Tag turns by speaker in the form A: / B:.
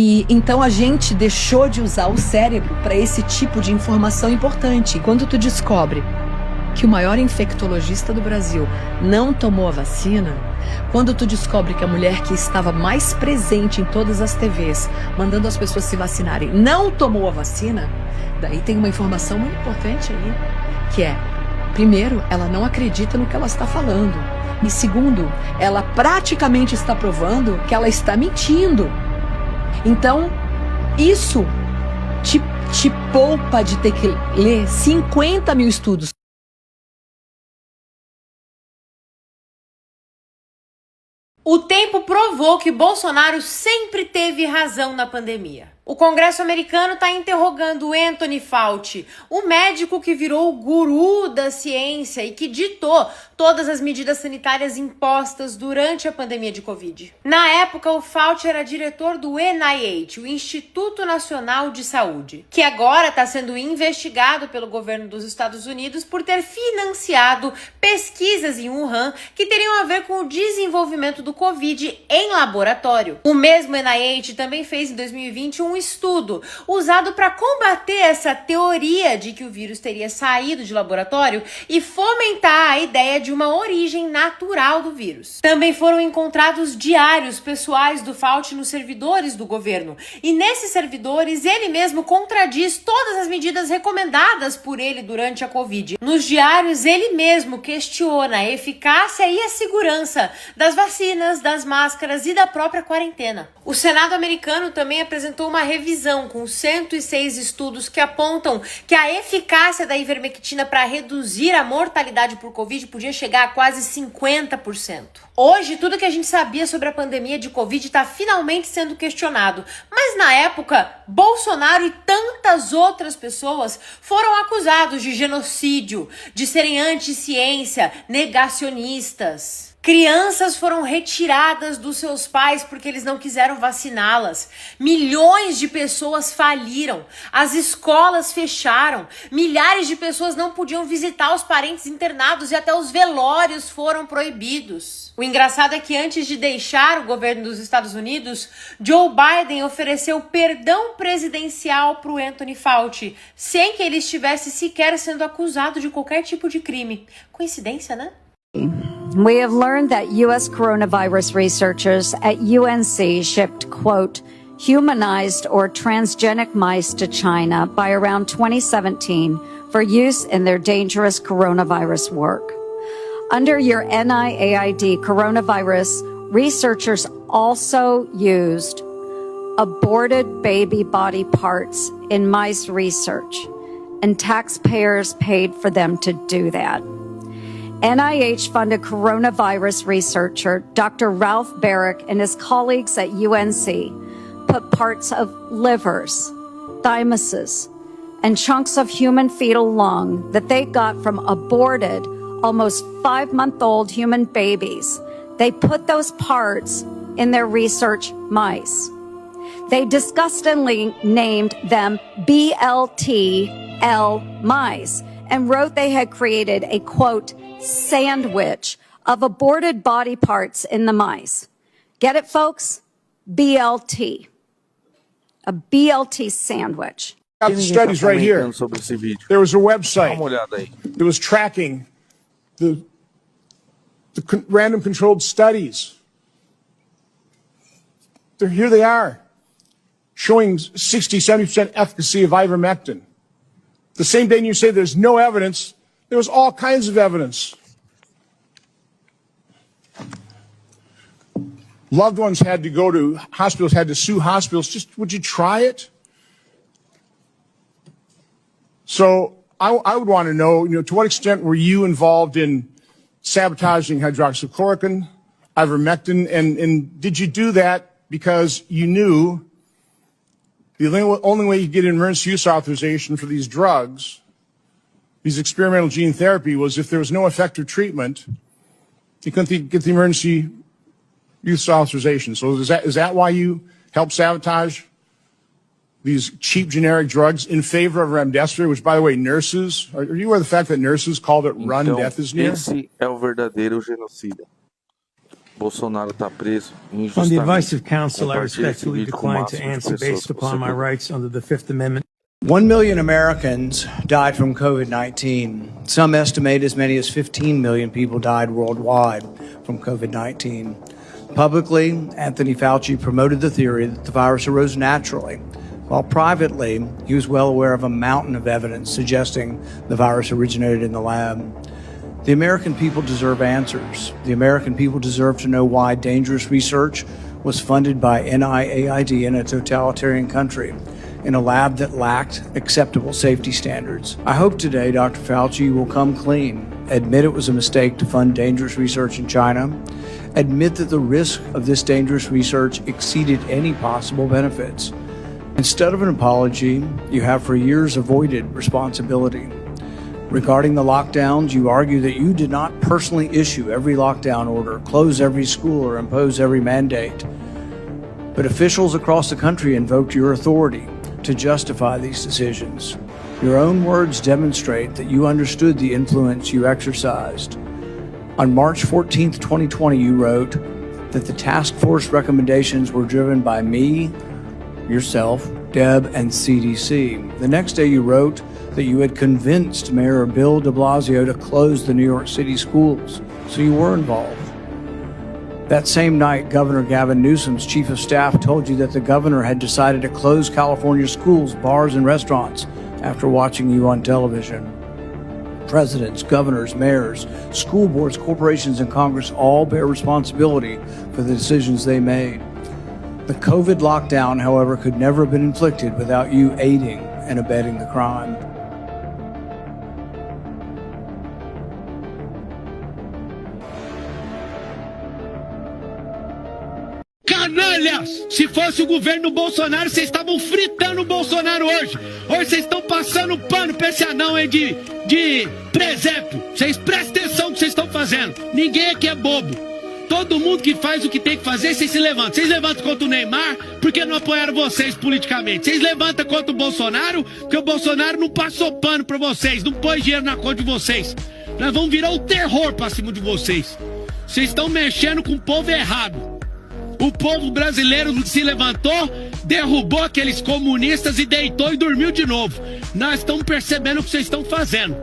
A: E então a gente deixou de usar o cérebro para esse tipo de informação importante. E quando tu descobre que o maior infectologista do Brasil não tomou a vacina, quando tu descobre que a mulher que estava mais presente em todas as TVs, mandando as pessoas se vacinarem, não tomou a vacina, daí tem uma informação muito importante aí, que é, primeiro, ela não acredita no que ela está falando. E segundo, ela praticamente está provando que ela está mentindo. Então, isso te poupa de ter que ler 50 mil estudos.
B: O tempo provou que Bolsonaro sempre teve razão na pandemia. O Congresso americano está interrogando Anthony Fauci, o médico que virou o guru da ciência e que ditou todas as medidas sanitárias impostas durante a pandemia de Covid. Na época, o Fauci era diretor do NIH, o Instituto Nacional de Saúde, que agora está sendo investigado pelo governo dos Estados Unidos por ter financiado pesquisas em Wuhan que teriam a ver com o desenvolvimento do Covid em laboratório. O mesmo NIH também fez em 2020 um estudo usado para combater essa teoria de que o vírus teria saído de laboratório e fomentar a ideia de uma origem natural do vírus. Também foram encontrados diários pessoais do Fauci nos servidores do governo, e nesses servidores ele mesmo contradiz todas as medidas recomendadas por ele durante a Covid. Nos diários ele mesmo questiona a eficácia e a segurança das vacinas, das máscaras e da própria quarentena. O Senado americano também apresentou uma revisão com 106 estudos que apontam que a eficácia da ivermectina para reduzir a mortalidade por Covid podia chegar a quase 50%. Hoje, tudo que a gente sabia sobre a pandemia de Covid está finalmente sendo questionado, mas na época, Bolsonaro e tantas outras pessoas foram acusados de genocídio, de serem anti-ciência, negacionistas. Crianças foram retiradas dos seus pais porque eles não quiseram vaciná-las. Milhões de pessoas faliram. As escolas fecharam. Milhares de pessoas não podiam visitar os parentes internados e até os velórios foram proibidos. O engraçado é que antes de deixar o governo dos Estados Unidos, Joe Biden ofereceu perdão presidencial para o Anthony Fauci, sem que ele estivesse sequer sendo acusado de qualquer tipo de crime. Coincidência, né?
C: We have learned that U.S. coronavirus researchers at UNC shipped, quote, humanized or transgenic mice to China by around 2017 for use in their dangerous coronavirus work. Under your NIAID coronavirus, researchers also used aborted baby body parts in mice research, and taxpayers paid for them to do that. NIH-funded coronavirus researcher Dr. Ralph Barrick and his colleagues at UNC put parts of livers, thymuses, and chunks of human fetal lung that they got from aborted, almost 5-month-old human babies. They put those parts in their research mice. They disgustingly named them BLTL mice and wrote they had created a, quote, sandwich of aborted body parts in the mice. Get it, folks? BLT. A BLT sandwich.
D: Got the studies right here. There was a website that was tracking the random controlled studies. Here they are, showing 60-70% efficacy of ivermectin. The same day you say there's no evidence, there was all kinds of evidence. Loved ones had to go to hospitals, had to sue hospitals. Just, would you try it? So I would want to know, to what extent were you involved in sabotaging hydroxychloroquine, ivermectin, and did you do that because you knew the only way you get an emergency use authorization for these drugs, these experimental gene therapy, was if there was no effective treatment, you couldn't get the emergency use authorization. So is that why you helped sabotage these cheap generic drugs in favor of remdesivir, which, by the way, nurses, are you aware of the fact that nurses called it run, death is near?
E: Esse é o verdadeiro genocida. Bolsonaro está preso injustamente.
F: On the advice of counsel, I respectfully decline to answer based upon my rights under the Fifth Amendment.
G: 1 million Americans died from COVID-19. Some estimate as many as 15 million people died worldwide from COVID-19. Publicly, Anthony Fauci promoted the theory that the virus arose naturally, while privately, he was well aware of a mountain of evidence suggesting the virus originated in the lab. The American people deserve answers. The American people deserve to know why dangerous research was funded by NIAID in a totalitarian country, in a lab that lacked acceptable safety standards. I hope today Dr. Fauci will come clean, admit it was a mistake to fund dangerous research in China, admit that the risk of this dangerous research exceeded any possible benefits. Instead of an apology, you have for years avoided responsibility. Regarding the lockdowns, you argue that you did not personally issue every lockdown order, close every school, or impose every mandate. But officials across the country invoked your authority to justify these decisions. Your own words demonstrate that you understood the influence you exercised. On March 14, 2020, you wrote that the task force recommendations were driven by me, yourself, Deb, and CDC. The next day you wrote that you had convinced Mayor Bill de Blasio to close the New York City schools, so you were involved. That same night, Governor Gavin Newsom's chief of staff told you that the governor had decided to close California schools, bars, and restaurants after watching you on television. Presidents, governors, mayors, school boards, corporations, and Congress all bear responsibility for the decisions they made. The COVID lockdown, however, could never have been inflicted without you aiding and abetting the crime.
H: Canalhas! Se fosse o governo Bolsonaro, vocês estavam fritando o Bolsonaro hoje. Hoje vocês estão passando pano pra esse anão aí de presépio. Vocês prestem atenção no que vocês estão fazendo. Ninguém aqui é bobo. Todo mundo que faz o que tem que fazer, vocês se levantam. Vocês levantam contra o Neymar porque não apoiaram vocês politicamente. Vocês levantam contra o Bolsonaro porque o Bolsonaro não passou pano pra vocês, não pôs dinheiro na conta de vocês. Nós vamos virar o terror pra cima de vocês. Vocês estão mexendo com o povo errado. O povo brasileiro se levantou, derrubou aqueles comunistas e deitou e dormiu de novo. Nós estamos percebendo o que vocês estão fazendo.